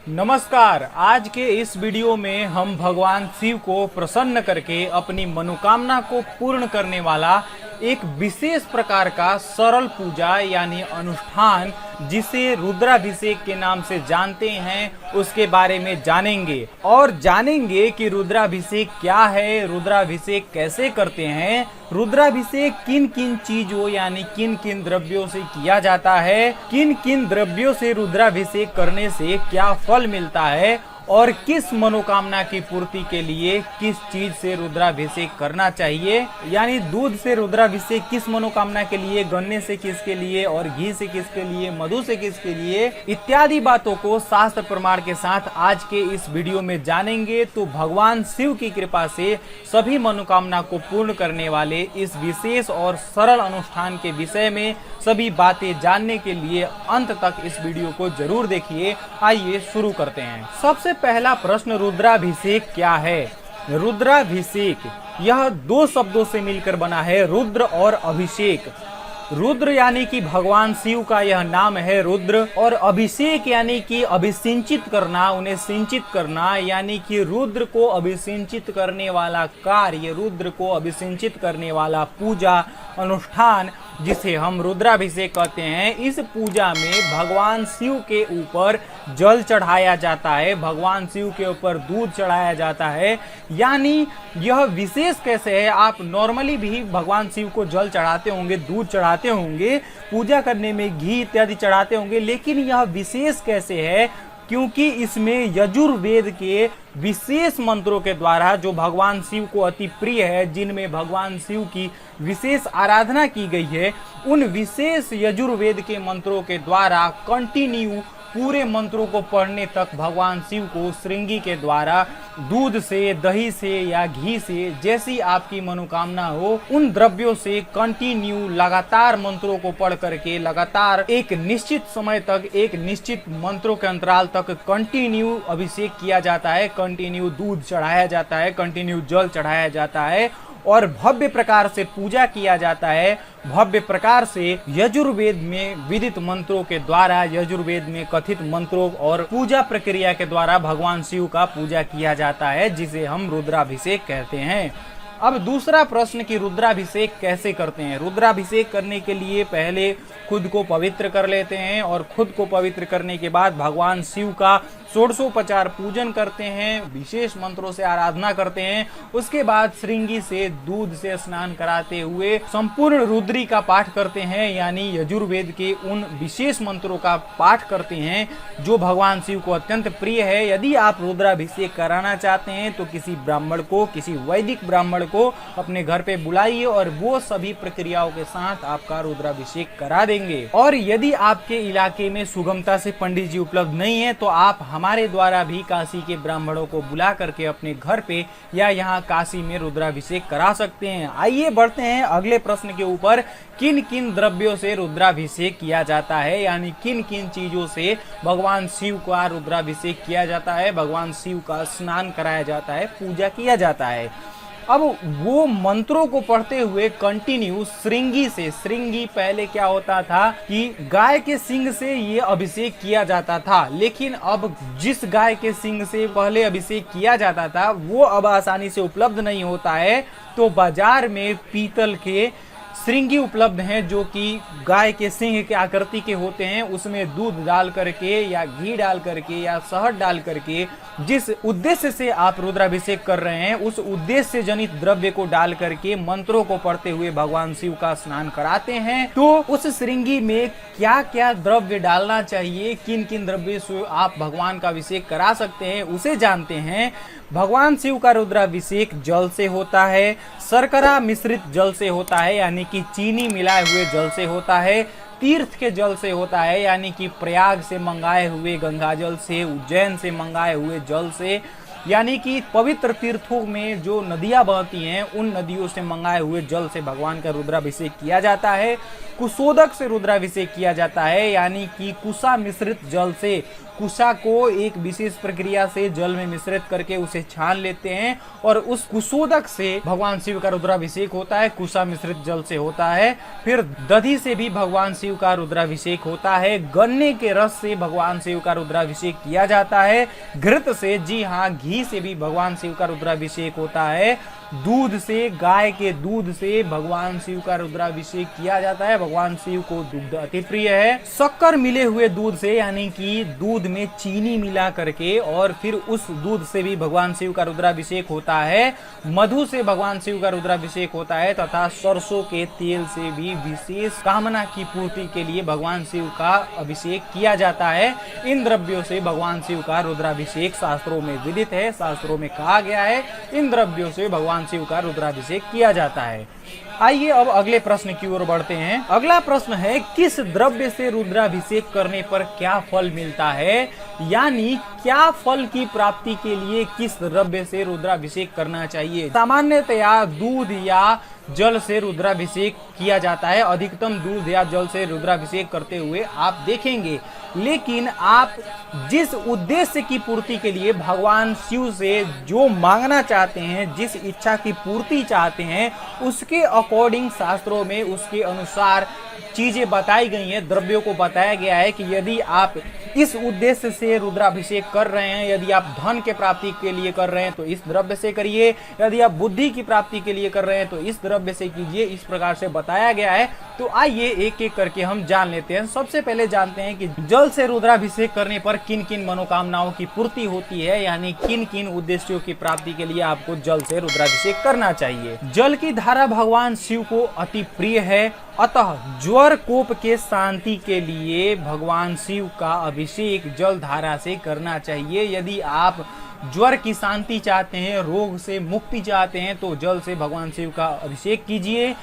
नमस्कार। आज के इस वीडियो में हम भगवान शिव को प्रसन्न करके अपनी मनोकामना को पूर्ण करने वाला एक विशेष प्रकार का सरल पूजा यानी अनुष्ठान जिसे रुद्राभिषेक के नाम से जानते हैं उसके बारे में जानेंगे और जानेंगे कि रुद्राभिषेक क्या है, रुद्राभिषेक कैसे करते हैं, रुद्राभिषेक किन किन चीजों यानी किन किन द्रव्यों से किया जाता है, किन किन द्रव्यों से रुद्राभिषेक करने से क्या फल मिलता है और किस मनोकामना की पूर्ति के लिए किस चीज से रुद्राभिषेक करना चाहिए। यानी दूध से रुद्राभिषेक किस मनोकामना के लिए, गन्ने से किसके लिए और घी से किसके लिए, मधु से किसके लिए, इत्यादि बातों को शास्त्र प्रमाण के साथ आज के इस वीडियो में जानेंगे। तो भगवान शिव की कृपा से सभी मनोकामना को पूर्ण करने वाले इस विशेष और सरल अनुष्ठान के विषय में सभी बातें जानने के लिए अंत तक इस वीडियो को जरूर देखिए। आइए शुरू करते हैं। सबसे पहला प्रश्न, रुद्राभिषेक क्या है? रुद्राभिषेक यह दो शब्दों से मिलकर बना है, रुद्र और अभिषेक। रुद्र यानी कि भगवान शिव का यह नाम है रुद्र, और अभिषेक यानी कि अभिसिंचित करना, उन्हें सिंचित करना, यानी कि रुद्र को अभिसिंचित करने वाला कार्य, रुद्र को अभिसिंचित करने वाला पूजा अनुष्ठान जिसे हम रुद्राभिषेक कहते हैं। इस पूजा में भगवान शिव के ऊपर जल चढ़ाया जाता है, भगवान शिव के ऊपर दूध चढ़ाया जाता है। यानी यह विशेष कैसे है, आप नॉर्मली भी भगवान शिव को जल चढ़ाते होंगे, दूध चढ़ाते होंगे, पूजा करने में घी इत्यादि चढ़ाते होंगे, लेकिन यह विशेष कैसे है क्योंकि इसमें यजुर्वेद के विशेष मंत्रों के द्वारा जो भगवान शिव को अति प्रिय है, जिनमें भगवान शिव की विशेष आराधना की गई है, उन विशेष यजुर्वेद के मंत्रों के द्वारा कंटिन्यू पूरे मंत्रों को पढ़ने तक भगवान शिव को श्रृंगी के द्वारा दूध से, दही से या घी से, जैसी आपकी मनोकामना हो, उन द्रव्यों से कंटिन्यू लगातार मंत्रों को पढ़ करके लगातार एक निश्चित समय तक, एक निश्चित मंत्रों के अंतराल तक कंटिन्यू अभिषेक किया जाता है, कंटिन्यू दूध चढ़ाया जाता है, कंटिन्यू जल चढ़ाया जाता है और भव्य प्रकार से पूजा किया जाता है। भव्य प्रकार से यजुर्वेद में विदित मंत्रों के द्वारा, यजुर्वेद में कथित मंत्रों और पूजा प्रक्रिया के द्वारा भगवान शिव का पूजा किया जाता है, जिसे हम रुद्राभिषेक कहते हैं। अब दूसरा प्रश्न कि रुद्राभिषेक कैसे करते हैं। रुद्राभिषेक करने के लिए पहले खुद को पवित्र कर लेते हैं और खुद को पवित्र करने के बाद भगवान शिव का षोडशोपचार पूजन करते हैं, विशेष मंत्रों से आराधना करते हैं। उसके बाद श्रृंगी से दूध से स्नान कराते हुए संपूर्ण रुद्री का पाठ करते हैं, यानी यजुर्वेद के उन विशेष मंत्रों का पाठ करते हैं जो भगवान शिव को अत्यंत प्रिय है। यदि आप रुद्राभिषेक कराना चाहते हैं तो किसी ब्राह्मण को, किसी वैदिक ब्राह्मण को अपने घर पे बुलाइए और वो सभी प्रक्रियाओं के साथ आपका रुद्राभिषेक करा देंगे। और यदि आपके इलाके में सुगमता से पंडित जी उपलब्ध नहीं है तो आप हमारे द्वारा भी काशी के ब्राह्मणों को बुला करके अपने घर पे या यहाँ काशी में रुद्राभिषेक करा सकते हैं। आइए बढ़ते हैं अगले प्रश्न के ऊपर, किन किन द्रव्यों से रुद्राभिषेक किया जाता है, यानी किन किन चीजों से भगवान शिव का रुद्राभिषेक किया जाता है, भगवान शिव का स्नान कराया जाता है, पूजा किया जाता है। अब वो मंत्रों को पढ़ते हुए कंटिन्यू श्रृंगी से, श्रृंगी पहले क्या होता था कि गाय के सिंग से ये अभिषेक किया जाता था, लेकिन अब जिस गाय के सिंग से पहले अभिषेक किया जाता था वो अब आसानी से उपलब्ध नहीं होता है। तो बाजार में पीतल के श्रृंगी उपलब्ध हैं जो कि गाय के सिंह के आकृति के होते हैं, उसमें दूध डाल करके या घी डाल करके या शहद डाल करके जिस उद्देश्य से आप रुद्राभिषेक कर रहे हैं उस उद्देश्य से जनित द्रव्य को डाल करके मंत्रों को पढ़ते हुए भगवान शिव का स्नान कराते हैं। तो उस श्रृंगी में क्या क्या द्रव्य डालना चाहिए, किन किन द्रव्य से आप भगवान का अभिषेक करा सकते हैं उसे जानते हैं। भगवान शिव का रुद्राभिषेक जल से होता है, शर्करा मिश्रित जल से होता है, यानी कि चीनी मिलाए हुए जल से होता है, तीर्थ के जल से होता है, यानी कि प्रयाग से मंगाए हुए गंगा जल से, उज्जैन से मंगाए हुए जल से, यानी कि पवित्र तीर्थों में जो नदियां बहती हैं उन नदियों से मंगाए हुए जल से भगवान का रुद्राभिषेक किया जाता है। कुशोदक से रुद्राभिषेक किया जाता है, यानी कि कुशा मिश्रित जल से, कुशा को एक विशेष प्रक्रिया से जल में मिश्रित करके उसे छान लेते हैं और उस कुशोदक से भगवान शिव का रुद्राभिषेक होता है। कुशा मिश्रित जल से होता है। फिर दधी से भी भगवान शिव का रुद्राभिषेक होता है। गन्ने के रस से भगवान शिव का रुद्राभिषेक किया जाता है। घृत से, जी हाँ, घी से भी भगवान शिव का रुद्राभिषेक होता है। दूध से, गाय के दूध से भगवान शिव का रुद्राभिषेक किया जाता है। भगवान शिव को दूध अति प्रिय है। शक्कर मिले हुए दूध से, यानी कि दूध में चीनी मिला करके और फिर उस दूध से भी भगवान शिव का रुद्राभिषेक होता है। मधु से भगवान शिव का रुद्राभिषेक होता है तथा सरसों के तेल से भी विशेष कामना की पूर्ति के लिए भगवान शिव का अभिषेक किया जाता है। इन द्रव्यों से भगवान शिव का रुद्राभिषेक शास्त्रों में विदित है। शास्त्रों में कहा गया है इन द्रव्यों से भगवान शिव का रुद्राभिषेक किया जाता है। आइए अब अगले प्रश्न की ओर बढ़ते हैं। अगला प्रश्न है, किस द्रव्य से रुद्राभिषेक करने पर क्या फल मिलता है, यानी क्या फल की प्राप्ति के लिए किस द्रव्य से रुद्राभिषेक करना चाहिए। सामान्यतया दूध या जल से रुद्राभिषेक किया जाता है। अधिकतम दूध या जल से रुद्राभिषेक करते हुए आप देखेंगे, लेकिन आप जिस उद्देश्य की पूर्ति के लिए भगवान शिव से जो मांगना चाहते हैं, जिस इच्छा की पूर्ति चाहते हैं, उसके अकॉर्डिंग शास्त्रों में उसके अनुसार चीजें बताई गई हैं। द्रव्यों को बताया गया है कि यदि आप इस उद्देश्य से रुद्राभिषेक कर रहे हैं, यदि आप धन के प्राप्ति के लिए कर रहे हैं तो इस द्रव्य से करिए, यदि आप बुद्धि की प्राप्ति के लिए कर रहे हैं तो इस द्रव्य से कीजिए। इस प्रकार से बताया गया है। तो आइए एक एक करके हम जान लेते हैं। सबसे पहले जानते हैं कि जल से रुद्राभिषेक करने पर किन किन मनोकामनाओं की पूर्ति होती है, यानी किन किन उद्देश्यों की प्राप्ति के लिए आपको जल से रुद्राभिषेक करना चाहिए। जल की धारा भगवान शिव को अति प्रिय है, अतः ज्वर कोप के शांति के लिए भगवान शिव का अभिषेक जल धारा से करना चाहिए। यदि आप ज्वर की शांति चाहते हैं, रोग से मुक्ति चाहते हैं, तो जल से भगवान शिव का अभिषेक कीजिए।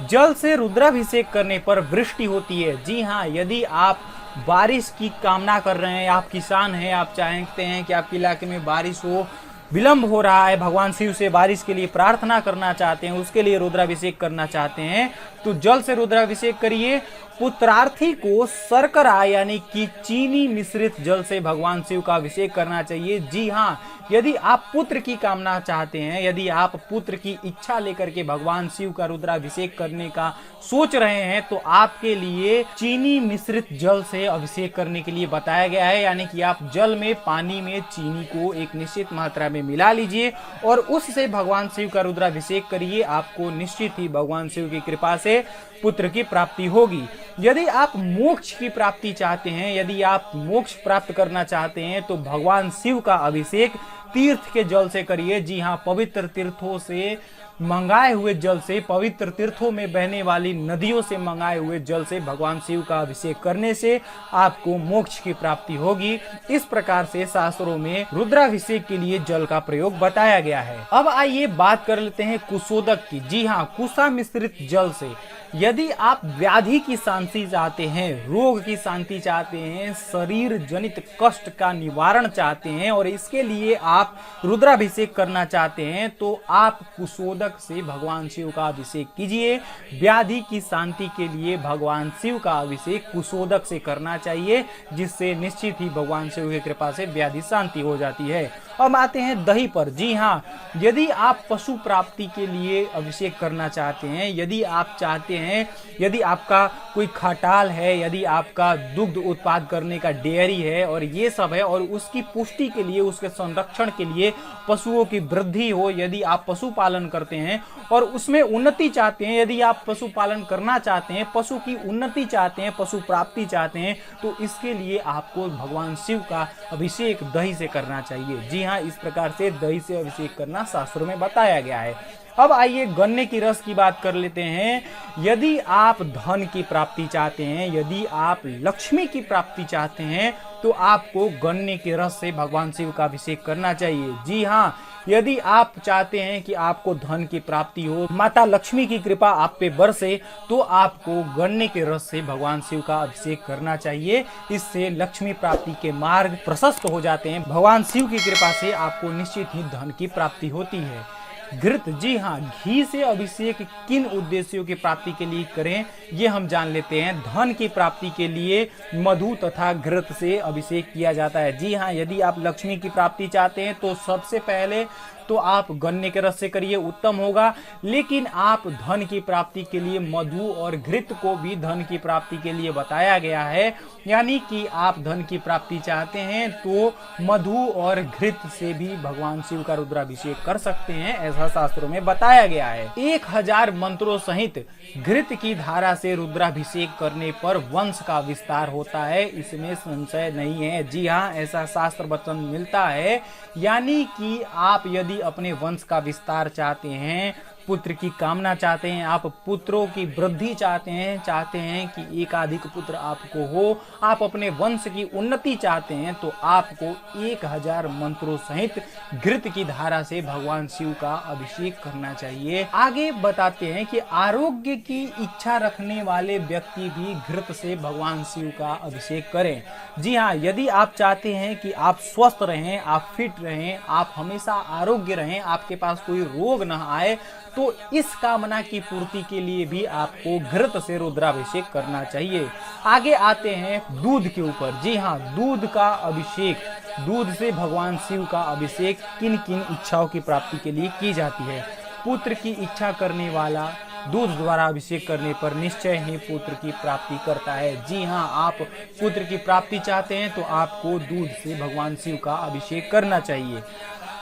जल से रुद्राभिषेक करने पर वृष्टि होती है। जी हाँ, यदि आप बारिश की कामना कर रहे हैं, आप किसान हैं, आप चाहते हैं कि आपके इलाके में बारिश हो, विलंब हो रहा है, भगवान शिव से बारिश के लिए प्रार्थना करना चाहते हैं, उसके लिए रुद्राभिषेक करना चाहते हैं, तो जल से रुद्राभिषेक करिए। पुत्रार्थी को शर्करा यानी कि चीनी मिश्रित जल से भगवान शिव का अभिषेक करना चाहिए। जी हाँ, यदि आप पुत्र की कामना चाहते हैं, यदि आप पुत्र की इच्छा लेकर के भगवान शिव का रुद्राभिषेक करने का सोच रहे हैं, तो आपके लिए चीनी मिश्रित जल से अभिषेक करने के लिए बताया गया है। यानी कि आप जल में, पानी में चीनी को एक निश्चित मात्रा में मिला लीजिए और उससे भगवान शिव का रुद्राभिषेक करिए। आपको निश्चित ही भगवान शिव की कृपा से पुत्र की प्राप्ति होगी। यदि आप मोक्ष की प्राप्ति चाहते हैं, यदि आप मोक्ष प्राप्त करना चाहते हैं, तो भगवान शिव का अभिषेक तीर्थ के जल से करिए। जी हाँ, पवित्र तीर्थों से मंगाए हुए जल से, पवित्र तीर्थों में बहने वाली नदियों से मंगाए हुए जल से भगवान शिव का अभिषेक करने से आपको मोक्ष की प्राप्ति होगी। इस प्रकार से शास्त्रों में रुद्राभिषेक के लिए जल का प्रयोग बताया गया है। अब आइए बात कर लेते हैं कुशोदक की। जी हाँ, कुशा मिश्रित जल से यदि आप व्याधि की शांति चाहते हैं, रोग की शांति चाहते हैं, शरीर जनित कष्ट का निवारण चाहते हैं और इसके लिए आप रुद्राभिषेक करना चाहते हैं, तो आप कुशोदक से भगवान शिव का अभिषेक कीजिए। व्याधि की शांति के लिए भगवान शिव का अभिषेक कुशोदक से करना चाहिए, जिससे निश्चित ही भगवान शिव की कृपा से व्याधि शांति हो जाती है। अब आते हैं दही पर। जी हाँ, यदि आप पशु प्राप्ति के लिए अभिषेक करना चाहते हैं, यदि आप चाहते हैं, यदि आपका कोई खटाल है, यदि आपका दुग्ध उत्पाद करने का डेयरी है और ये सब है और उसकी पुष्टि के लिए, उसके संरक्षण के लिए पशुओं की वृद्धि हो, यदि आप पशुपालन करते हैं और उसमें उन्नति चाहते हैं, यदि आप पशुपालन करना चाहते हैं, पशु की उन्नति चाहते हैं, पशु प्राप्ति चाहते हैं, तो इसके लिए आपको भगवान शिव का अभिषेक दही से करना चाहिए। जी हाँ, इस प्रकार से दही से अभिषेक करना शास्त्रों में बताया गया है। अब आइए गन्ने की रस की बात कर लेते हैं। यदि आप धन की प्राप्ति चाहते हैं, यदि आप लक्ष्मी की प्राप्ति चाहते हैं, तो आपको गन्ने के रस से भगवान शिव का अभिषेक करना चाहिए। जी हाँ, यदि आप चाहते हैं कि आपको धन की प्राप्ति हो, माता लक्ष्मी की कृपा आप पे बरसे, तो आपको गन्ने के रस से भगवान शिव का अभिषेक करना चाहिए। इससे लक्ष्मी प्राप्ति के मार्ग प्रशस्त हो जाते हैं। भगवान शिव की कृपा से आपको निश्चित ही धन की प्राप्ति होती है। घृत, जी हाँ, घी से अभिषेक किन उद्देश्यों की प्राप्ति के लिए करें ये हम जान लेते हैं। धन की प्राप्ति के लिए मधु तथा घृत से अभिषेक किया जाता है। जी हाँ, यदि आप लक्ष्मी की प्राप्ति चाहते हैं तो सबसे पहले तो आप गन्ने के रस से करिए, उत्तम होगा। लेकिन आप धन की प्राप्ति के लिए मधु और घृत को भी धन की प्राप्ति के लिए बताया गया है, यानी कि आप धन की प्राप्ति चाहते हैं तो मधु और घृत से भी भगवान शिव का रुद्राभिषेक कर सकते हैं, ऐसा शास्त्रों में बताया गया है। 1000 मंत्रों सहित घृत की धारा से रुद्राभिषेक करने पर वंश का विस्तार होता है, इसमें संशय नहीं है। जी हाँ, ऐसा शास्त्र वचन मिलता है, यानी कि आप यदि अपने वंश का विस्तार चाहते हैं, पुत्र की कामना चाहते हैं, आप पुत्रों की वृद्धि चाहते हैं कि एकाधिक पुत्र आपको हो, आप अपने वंश की उन्नति चाहते हैं, तो आपको 1000 मंत्रों सहित घृत की धारा से भगवान शिव का अभिषेक करना चाहिए। आगे बताते हैं कि आरोग्य की इच्छा रखने वाले व्यक्ति भी घृत से भगवान शिव का अभिषेक करें। जी हाँ, यदि आप चाहते हैं कि आप स्वस्थ रहें, आप फिट रहें, आप हमेशा आरोग्य रहें, आपके पास कोई रोग न आए, तो इस कामना की पूर्ति के लिए भी आपको घृत से रुद्राभिषेक करना चाहिए। आगे आते हैं दूध के ऊपर। जी हाँ, दूध का अभिषेक, दूध से भगवान शिव का अभिषेक किन किन इच्छाओं की प्राप्ति के लिए की जाती है। पुत्र की इच्छा करने वाला दूध द्वारा अभिषेक करने पर निश्चय ही पुत्र की प्राप्ति करता है। जी हाँ, आप पुत्र की प्राप्ति चाहते हैं तो आपको दूध से भगवान शिव का अभिषेक करना चाहिए।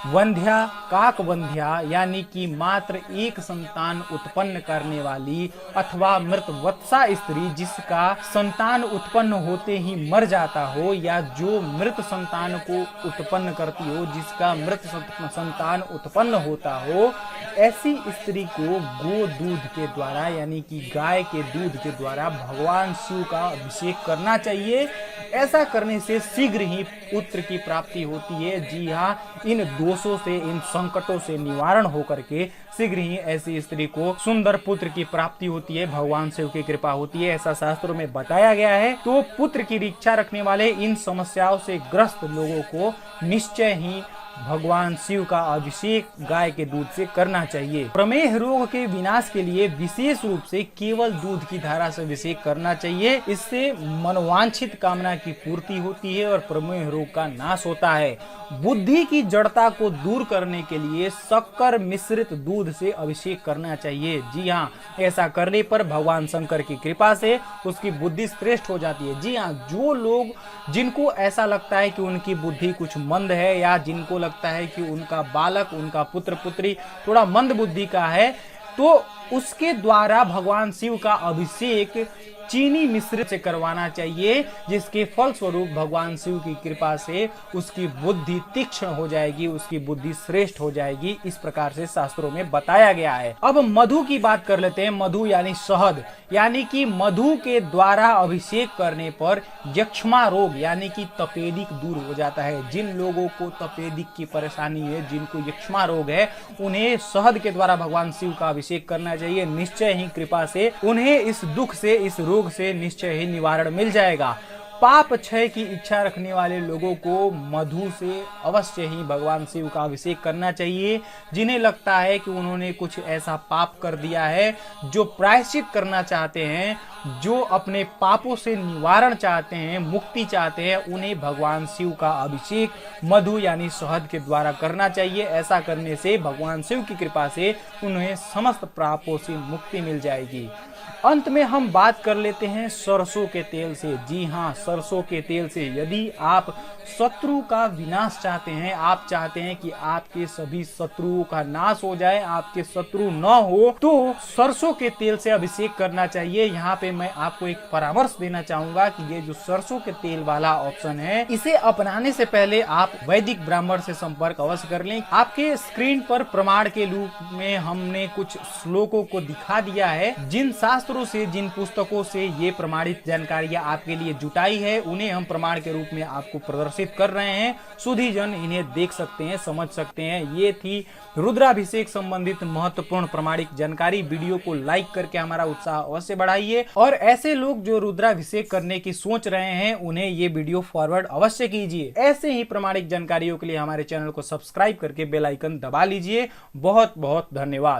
वंध्या, काकवंध्या यानी कि मात्र एक संतान उत्पन्न करने वाली अथवा मृत वत्सा स्त्री जिसका संतान उत्पन्न होते ही मर जाता हो, या जो मृत संतान को उत्पन्न करती हो, जिसका मृत संतान उत्पन्न होता हो, ऐसी स्त्री को गो दूध के द्वारा यानी कि गाय के दूध के द्वारा भगवान शिव का अभिषेक करना चाहिए। ऐसा करने से शीघ्र ही पुत्र की प्राप्ति होती है। जी हाँ, इन दोषों से, इन संकटों से निवारण होकर के शीघ्र ही ऐसी स्त्री को सुंदर पुत्र की प्राप्ति होती है, भगवान शिव की कृपा होती है, ऐसा शास्त्रों में बताया गया है। तो पुत्र की इच्छा रखने वाले इन समस्याओं से ग्रस्त लोगों को निश्चय ही भगवान शिव का अभिषेक गाय के दूध से करना चाहिए। प्रमेह रोग के विनाश के लिए विशेष रूप से केवल दूध की धारा से अभिषेक करना चाहिए। इससे मनोवांछित कामना की पूर्ति होती है और प्रमेह रोग का नाश होता है। बुद्धि की जड़ता को दूर करने के लिए शक्कर मिश्रित दूध से अभिषेक करना चाहिए। जी हाँ, ऐसा करने पर भगवान शंकर की कृपा से उसकी बुद्धि श्रेष्ठ हो जाती है। जी हाँ, जो लोग जिनको ऐसा लगता है कि उनकी बुद्धि कुछ मंद है, या जिनको लगता है कि उनका बालक, उनका पुत्र पुत्री थोड़ा मंद बुद्धि का है, तो उसके द्वारा भगवान शिव का अभिषेक चीनी मिश्रित से करवाना चाहिए, जिसके फलस्वरूप भगवान शिव की कृपा से उसकी बुद्धि तीक्ष्ण हो जाएगी, उसकी बुद्धि श्रेष्ठ हो जाएगी। इस प्रकार से शास्त्रों में बताया गया है। अब मधु की बात कर लेते हैं। मधु यानी शहद, यानी कि मधु के द्वारा अभिषेक करने पर यक्ष्मा रोग यानी कि तपेदिक दूर हो जाता है। जिन लोगों को तपेदिक की परेशानी है, जिनको यक्ष्मा रोग है, उन्हें शहद के द्वारा भगवान शिव का अभिषेक करना चाहिए। निश्चय ही कृपा से उन्हें इस दुख से, इस रोग से निश्चय ही निवारण मिल जाएगा। पाप क्षय की इच्छा रखने वाले लोगों को मधु से अवश्य ही भगवान शिव का अभिषेक करना चाहिए। जिन्हें लगता है कि उन्होंने कुछ ऐसा पाप कर दिया है, जो प्रायश्चित करना चाहते हैं, जो अपने पापों से निवारण चाहते हैं, मुक्ति चाहते हैं, उन्हें भगवान शिव का अभिषेक मधु यानी शहद के द्वारा करना चाहिए। ऐसा करने से भगवान शिव की कृपा से उन्हें समस्त पापों से मुक्ति मिल जाएगी। अंत में हम बात कर लेते हैं सरसों के तेल से। जी हाँ, सरसों के तेल से यदि आप शत्रु का विनाश चाहते हैं, आप चाहते हैं कि आपके सभी शत्रुओं का नाश हो जाए, आपके शत्रु न हो, तो सरसों के तेल से अभिषेक करना चाहिए। यहाँ पे मैं आपको एक परामर्श देना चाहूंगा कि ये जो सरसों के तेल वाला ऑप्शन है, इसे अपनाने से पहले आप वैदिक ब्राह्मण से संपर्क अवश्य कर लें। आपके स्क्रीन पर प्रमाण के रूप में हमने कुछ श्लोकों को दिखा दिया है। जिन शास्त्रों से, जिन पुस्तकों से ये प्रमाणित जानकारियां आपके लिए जुटाई है, उन्हें हम प्रमाण के रूप में आपको प्रदर्शित कर रहे हैं। सुधी जन इन्हें देख सकते हैं, समझ सकते हैं। ये थी रुद्राभिषेक संबंधित महत्वपूर्ण प्रमाणिक जानकारी। वीडियो को लाइक करके हमारा उत्साह अवश्य बढ़ाइए और ऐसे लोग जो रुद्राभिषेक करने की सोच रहे हैं उन्हें ये वीडियो फॉरवर्ड अवश्य कीजिए। ऐसे ही प्रामाणिक जानकारियों के लिए हमारे चैनल को सब्सक्राइब करके बेल आइकन दबा लीजिए। बहुत बहुत धन्यवाद।